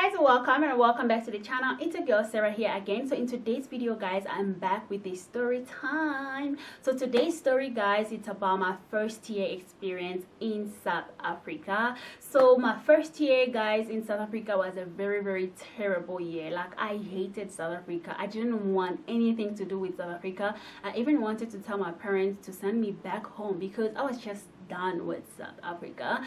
guys, welcome and welcome back to the channel. It's a girl Sarah here again. So in today's video guys, I'm back with a story time. So today's story guys, it's about my first year experience in South Africa. So my first year guys in South Africa was a very terrible year. Like, I hated South Africa. I didn't want anything to do with South Africa. I even wanted to tell my parents to send me back home because I was just done with South Africa.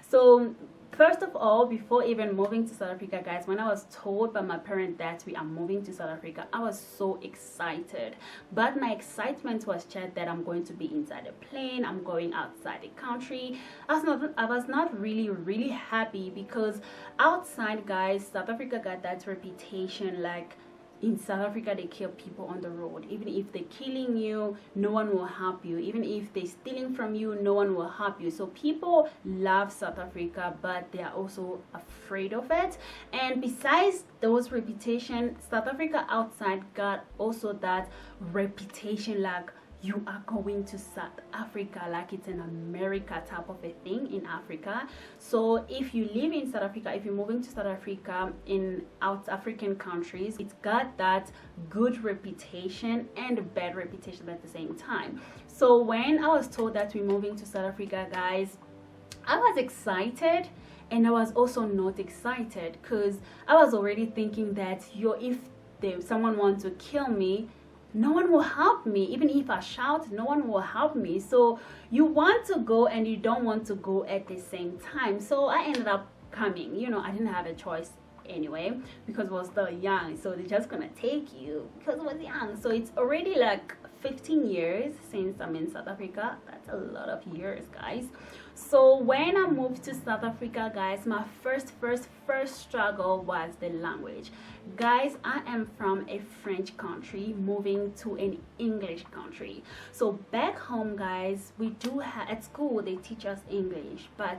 So first of all, before even moving to South Africa guys, when I was told by my parents that we are moving to South Africa, I was so excited. But my excitement was just that I'm going to be inside a plane, I'm going outside the country. I was not really happy because outside guys, South Africa got that reputation, like in South Africa they kill people on the road. Even if they're killing you, no one will help you. Even if they're stealing from you, no one will help you. So people love South Africa, but they are also afraid of it. And besides those reputation, South Africa outside got also that reputation, like you are going to South Africa, like it's an America type of a thing in Africa. So if you live in South Africa, if you're moving to South Africa in out African countries, it's got that good reputation and a bad reputation at the same time. So when I was told that we're moving to South Africa guys, I was excited and I was also not excited because I was already thinking that if someone wants to kill me, no one will help me. Even if I shout, no one will help me. So you want to go and you don't want to go at the same time. So I ended up coming. You know, I didn't have a choice anyway because I was still young. So they're just gonna take you because I was young. So it's already like 15 years since I'm in South Africa. That's a lot of years guys. So when I moved to South Africa guys, my first struggle was the language. Guys, I am from a French country moving to an English country. So back home guys, we do have at school they teach us English, but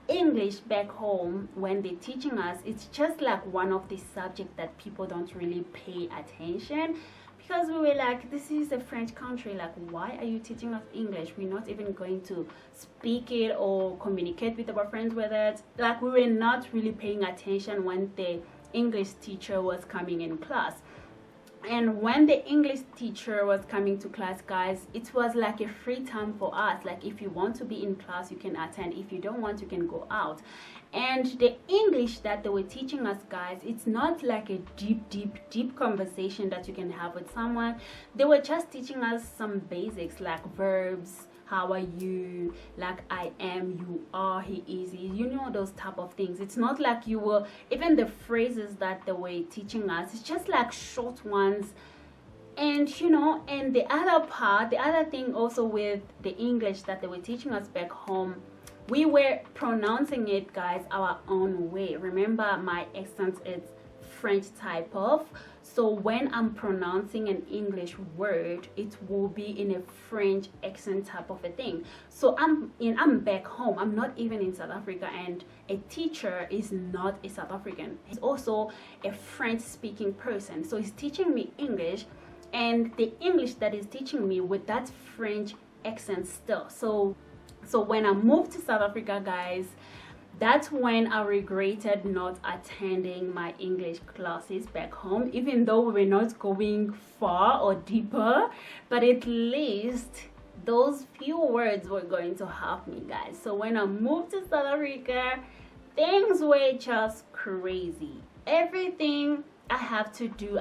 English back home when they're teaching us, it's just like one of the subjects that people don't really pay attention. Because we were like, this is a French country, like why are you teaching us English? We're not even going to speak it or communicate with our friends with it. Like, we were not really paying attention when the English teacher was coming in class. And when the English teacher was coming to class guys, it was like a free time for us. Like, if you want to be in class, you can attend. If you don't want, you can go out. And the English that they were teaching us guys, it's not like a deep conversation that you can have with someone. They were just teaching us some basics like verbs, how are you, like I am, you are, he is, you know, those type of things. It's not like you were, even the phrases that they were teaching us, it's just like short ones. And you know, and the other thing also with the English that they were teaching us back home, we were pronouncing it guys our own way. Remember, my accent is French type of, so when I'm pronouncing an English word, it will be in a French accent type of a thing. So I'm back home, I'm not even in South Africa, and a teacher is not a South African. He's also a French speaking person, so he's teaching me English, and the English that is teaching me with that French accent still. So when I moved to South Africa guys, that's when I regretted not attending my English classes back home, even though we were not going far or deeper, but at least those few words were going to help me guys. So when I moved to South Africa, things were just crazy. Everything I have to do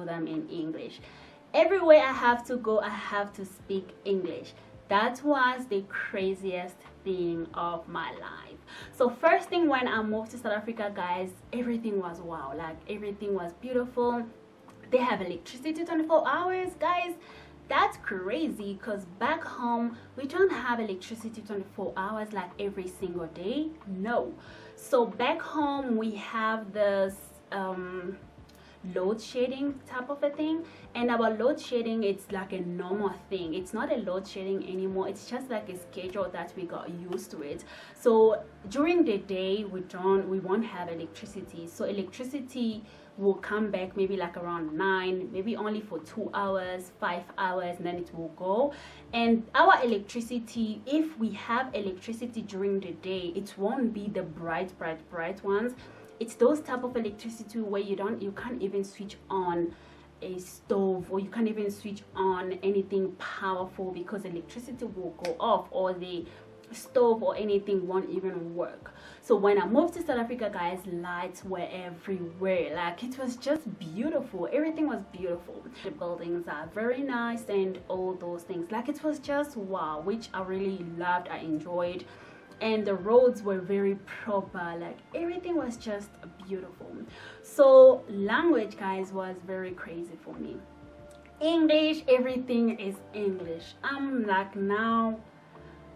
them in English. Everywhere I have to go, I have to speak English. That was the craziest thing of my life. So first thing, when I moved to South Africa guys, everything was wow, like everything was beautiful. They have electricity 24 hours guys. That's crazy because back home we don't have electricity 24 hours like every single day. No. So back home we have this load shedding type of a thing, and our load shedding, it's like a normal thing. It's not a load shedding anymore, it's just like a schedule that we got used to it. So during the day we won't have electricity, so electricity we'll come back maybe like around 9, maybe only for 2 hours, 5 hours, and then it will go. And our electricity, if we have electricity during the day, it won't be the bright ones. It's those type of electricity where you can't even switch on a stove, or you can't even switch on anything powerful because electricity will go off, or the stove or anything won't even work. So when I moved to South Africa, guys, lights were everywhere. Like, it was just beautiful. Everything was beautiful. The buildings are very nice and all those things. Like, it was just wow, which I really loved. I enjoyed. And the roads were very proper. Like, everything was just beautiful. So language, guys, was very crazy for me. English, everything is English. I'm like, now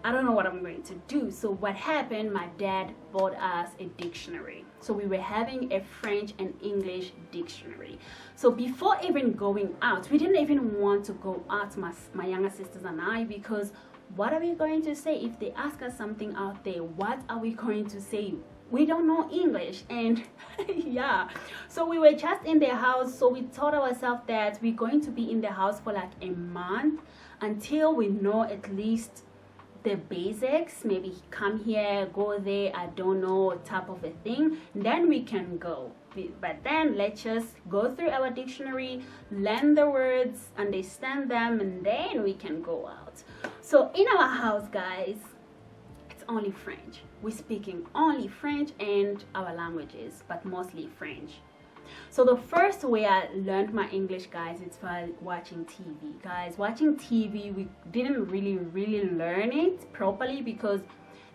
I don't know what I'm going to do. So what happened, my dad bought us a dictionary. So we were having a French and English dictionary. So before even going out, we didn't even want to go out, my younger sisters and I, because what are we going to say if they ask us something out there? What are we going to say? We don't know English. And yeah, so we were just in the house. So we told ourselves that we're going to be in the house for like a month until we know at least the basics. Maybe come here, go there, I don't know, type of a thing. Then we can go. But then let's just go through our dictionary, learn the words, understand them, and then we can go out. So in our house, guys, it's only French. We're speaking only French and our languages, but mostly French. So the first way I learned my English, guys, it's by watching TV. Guys, watching TV, we didn't really learn it properly because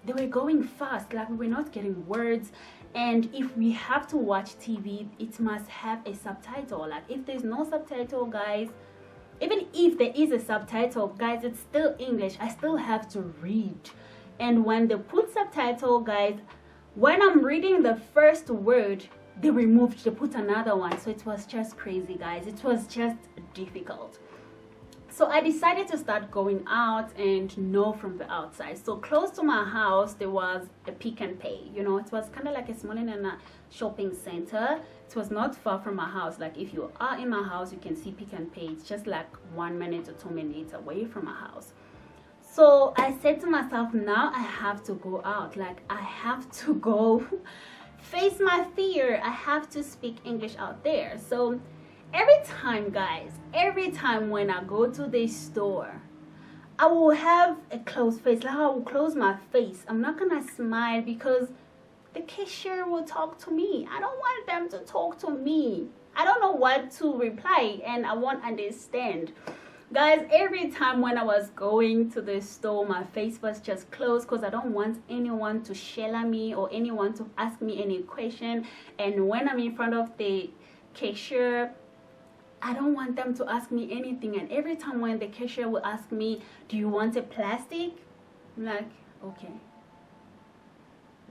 they were going fast. Like, we were not getting words. And if we have to watch TV, it must have a subtitle. Like, if there's no subtitle, guys, even if there is a subtitle, guys, it's still English. I still have to read. And when they put subtitle, guys, when I'm reading the first word, they put another one. So it was just crazy, guys. It was just difficult. So I decided to start going out and know from the outside. So close to my house, there was a Pick n Pay. You know, it was kind of like a small shopping center. It was not far from my house. Like, if you are in my house, you can see Pick n Pay. It's just like 1 minute or 2 minutes away from my house. So I said to myself, now I have to go out. Like, I have to go face my fear. I have to speak English out there. So every time, guys, every time when I go to the store, I will have a closed face. Like, I will close my face. I'm not gonna smile because the cashier will talk to me. I don't want them to talk to me. I don't know what to reply and I won't understand. Guys, every time when I was going to the store, my face was just closed because I don't want anyone to shell at me or anyone to ask me any question. And when I'm in front of the cashier, I don't want them to ask me anything. And every time when the cashier will ask me, do you want a plastic? I'm like, okay.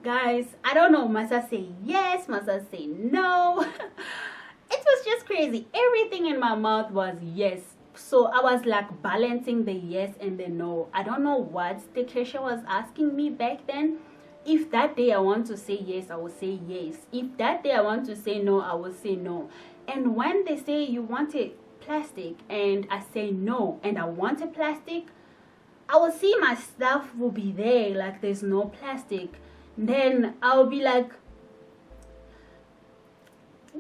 Guys, I don't know, must I say yes, must I say no? It was just crazy. Everything in my mouth was yes. So I was like balancing the yes and the no. I don't know what the cashier was asking me back then. If that day I want to say yes, I will say yes. If that day I want to say no, I will say no. And when they say you want a plastic and I say no and I want a plastic, I will see my stuff will be there like there's no plastic. Then I'll be like,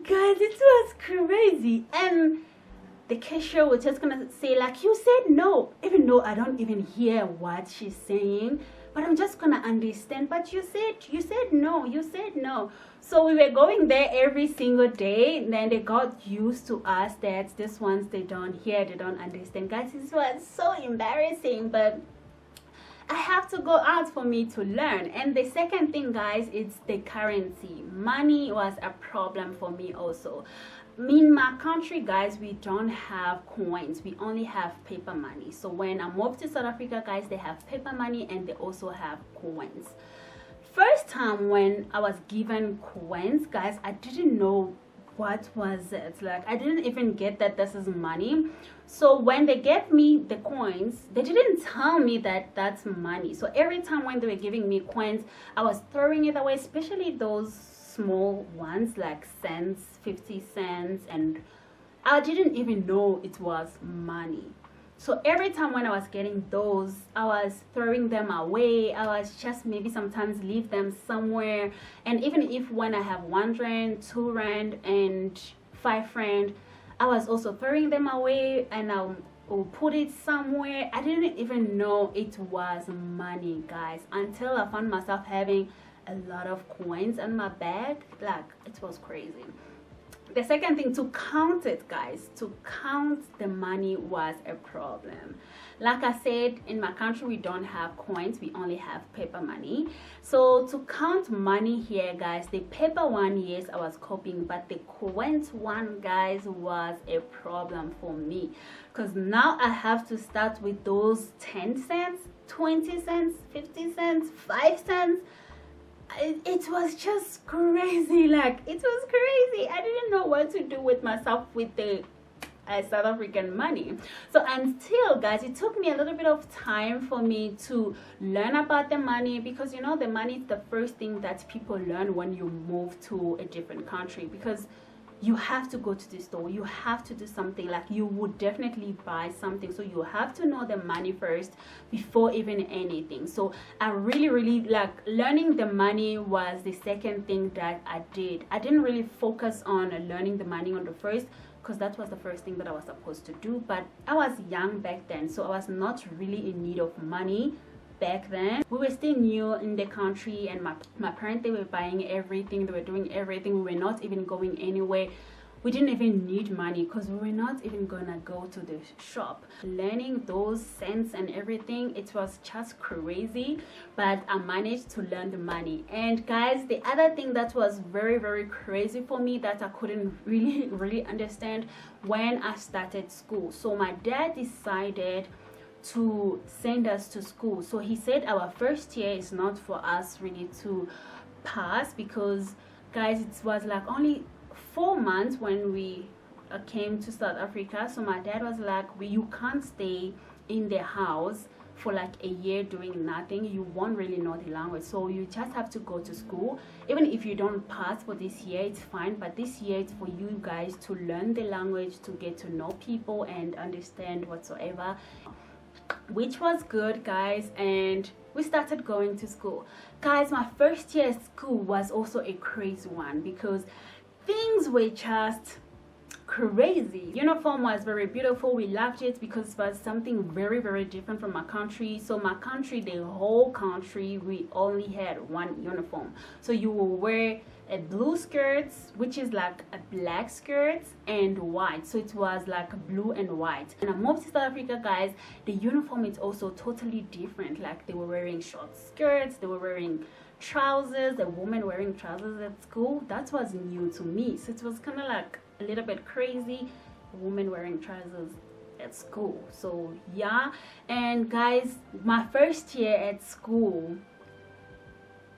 guys, it was crazy. And the cashier was just gonna say like, you said no, even though I don't even hear what she's saying, but I'm just gonna understand. But you said no. So we were going there every single day. And then they got used to us that this ones they don't hear, they don't understand. Guys, this was so embarrassing, but I have to go out for me to learn. And the second thing, guys, it's the currency. Money was a problem for me also. In my country, guys, we don't have coins. We only have paper money. So when I moved to South Africa, guys, they have paper money and they also have coins. First time when I was given coins, guys, I didn't know what was it. Like, I didn't even get that this is money. So when they gave me the coins, they didn't tell me that that's money. So every time when they were giving me coins, I was throwing it away, especially those small ones like cents, 50 cents, and I didn't even know it was money. So every time when I was getting those, I was throwing them away. I was just maybe sometimes leave them somewhere. And even if when I have 1 rand, 2 rand, and 5 rand, I was also throwing them away, and I'll put it somewhere. I didn't even know it was money, guys, until I found myself having a lot of coins in my bag. Like, it was crazy. The second thing, to count it, guys, to count the money was a problem. Like I said, in my country we don't have coins, we only have paper money. So to count money here, guys, the paper one, yes, I was coping, but the coins one, guys, was a problem for me, because now I have to start with those 10 cents, 20 cents, 50 cents, 5 cents. It was just crazy. Like, it was crazy. I didn't know what to do with myself with the South African money. So until, guys, it took me a little bit of time for me to learn about the money, because you know, the money is the first thing that people learn when you move to a different country, because you have to go to the store, you have to do something, like you would definitely buy something, so you have to know the money first before even anything. So I really like learning the money was the second thing that I did. I didn't really focus on learning the money on the first, because that was the first thing that I was supposed to do, but I was young back then, so I was not really in need of money back then. We were still new in the country, and my parents, they were buying everything, they were doing everything. We were not even going anywhere. We didn't even need money, because we were not even gonna go to the shop. Learning those cents and everything, it was just crazy, but I managed to learn the money. And guys, the other thing that was very crazy for me, that I couldn't really understand when I started school. So my dad decided to send us to school. So he said our first year is not for us really to pass, because guys, it was like only 4 months when we came to South Africa. So my dad was like, you can't stay in the house for like a year doing nothing. You won't really know the language, so you just have to go to school. Even if you don't pass for this year, it's fine, but this year it's for you guys to learn the language, to get to know people and understand whatsoever, which was good, guys. And we started going to school. Guys, my first year at school was also a crazy one, because things were just crazy. Uniform was very beautiful, we loved it, because it was something very different from my country. So my country, the whole country, we only had one uniform. So you will wear a blue skirt, which is like a black skirt, and white. So it was like blue and white. And I moved to South Africa, guys, the uniform is also totally different. Like, they were wearing short skirts, they were wearing trousers, the woman wearing trousers at school. That was new to me, so it was kind of like a little bit crazy, a woman wearing trousers at school. So yeah. And guys, my first year at school,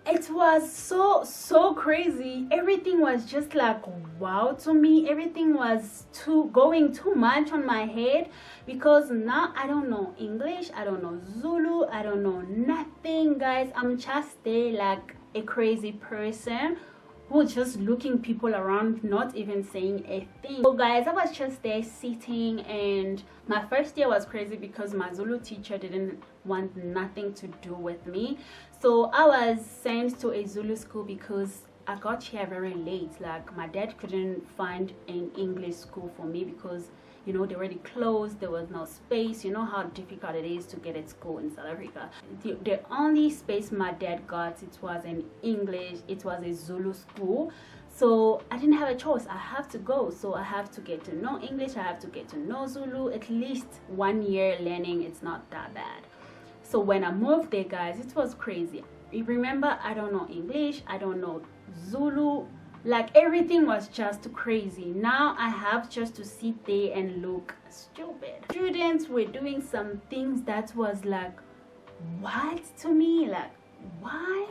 it was so crazy. Everything was just like wow to me. Everything was going too much on my head, because now I don't know English, I don't know Zulu, I don't know nothing, guys. I'm just there like a crazy person who just looking people around, not even saying a thing. So guys, I was just there sitting, and my first year was crazy because my Zulu teacher didn't want nothing to do with me. So I was sent to a Zulu school because I got here very late. Like, my dad couldn't find an English school for me, because you know, they already closed, there was no space. You know how difficult it is to get at school in South Africa. The only space my dad got, it was an English, it was a Zulu school. So I didn't have a choice, I have to go. So I have to get to know English, I have to get to know Zulu. At least 1 year learning, it's not that bad. So when I moved there, guys, it was crazy. You remember, I don't know English, I don't know Zulu. Like, everything was just crazy. Now I have just to sit there and look stupid. Students were doing some things that was like, what to me? Like, why?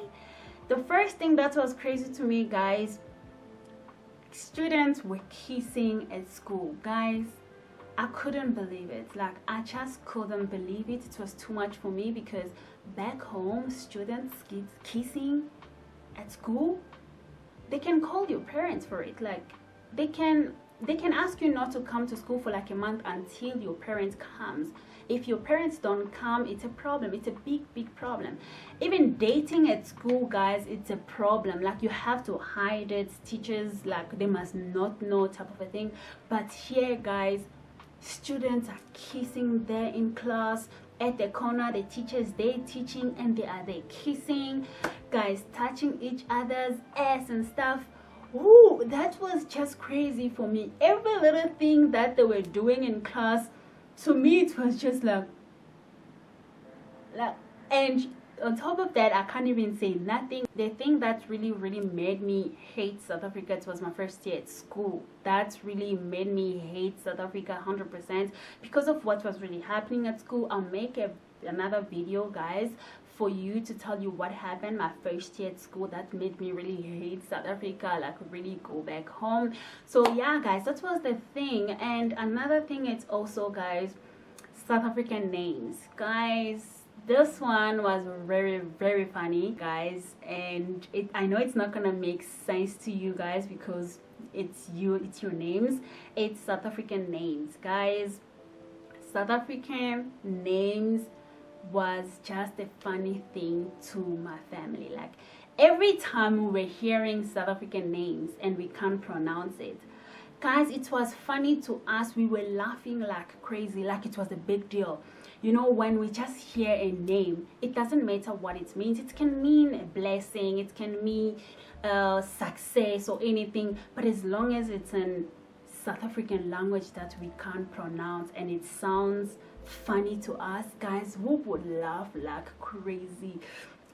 The first thing that was crazy to me, guys, students were kissing at school. Guys, I couldn't believe it. Like, I just couldn't believe it. It was too much for me, because back home, students kissing at school, they can call your parents for it. Like they can ask you not to come to school for like a month until your parents comes. If your parents don't come, it's a problem. It's a big problem. Even dating at school, guys, it's a problem. Like you have to hide it. Teachers, like, they must not know, type of a thing. But here, guys, students are kissing there in class. At the corner, the teachers, they teaching and they are there kissing, guys, touching each other's ass and stuff. Ooh, that was just crazy for me. Every little thing that they were doing in class, to me it was just like, and on top of that, I can't even say nothing. The thing that really made me hate South Africa, it was my first year at school. That really made me hate South Africa 100% because of what was really happening at school. I'll make another video, guys, for you to tell you what happened my first year at school that made me really hate South Africa, like really go back home. So yeah, guys, that was the thing. And another thing, it's also, guys, South African names. Guys, this one was very funny, guys, and I know it's not gonna make sense to you guys because it's your names. It's South African names, guys. South African names was just a funny thing to my family. Like every time we were hearing South African names and we can't pronounce it, guys, it was funny to us. We were laughing like crazy, like it was a big deal. You know, when we just hear a name, it doesn't matter what it means. It can mean a blessing, it can mean success or anything, but as long as it's in South African language that we can't pronounce and it sounds funny to us, guys, we would laugh like crazy.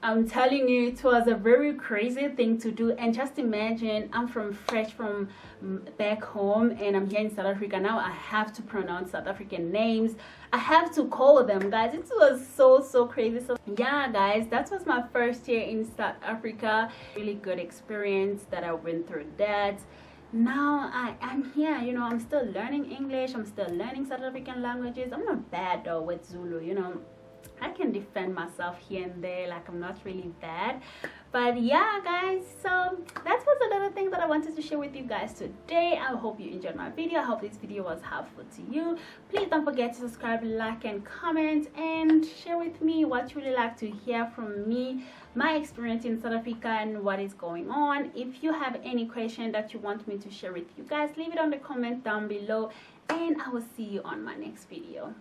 I'm telling you, it was a very crazy thing to do. And just imagine, I'm fresh from back home and I'm here in South Africa. Now I have to pronounce South African names. I have to call them, guys. It was so crazy. So yeah, guys, that was my first year in South Africa. Really good experience that I went through that. Now I'm here, you know, I'm still learning English. I'm still learning South African languages. I'm not bad though with Zulu, you know. I can defend myself here and there, like I'm not really bad. But yeah, guys, so that was another thing that I wanted to share with you guys today. I hope you enjoyed my video. I hope this video was helpful to you. Please don't forget to subscribe, like, and comment, and share with me what you would like to hear from me, my experience in South Africa and what is going on. If you have any question that you want me to share with you guys, leave it on the comment down below, and I will see you on my next video.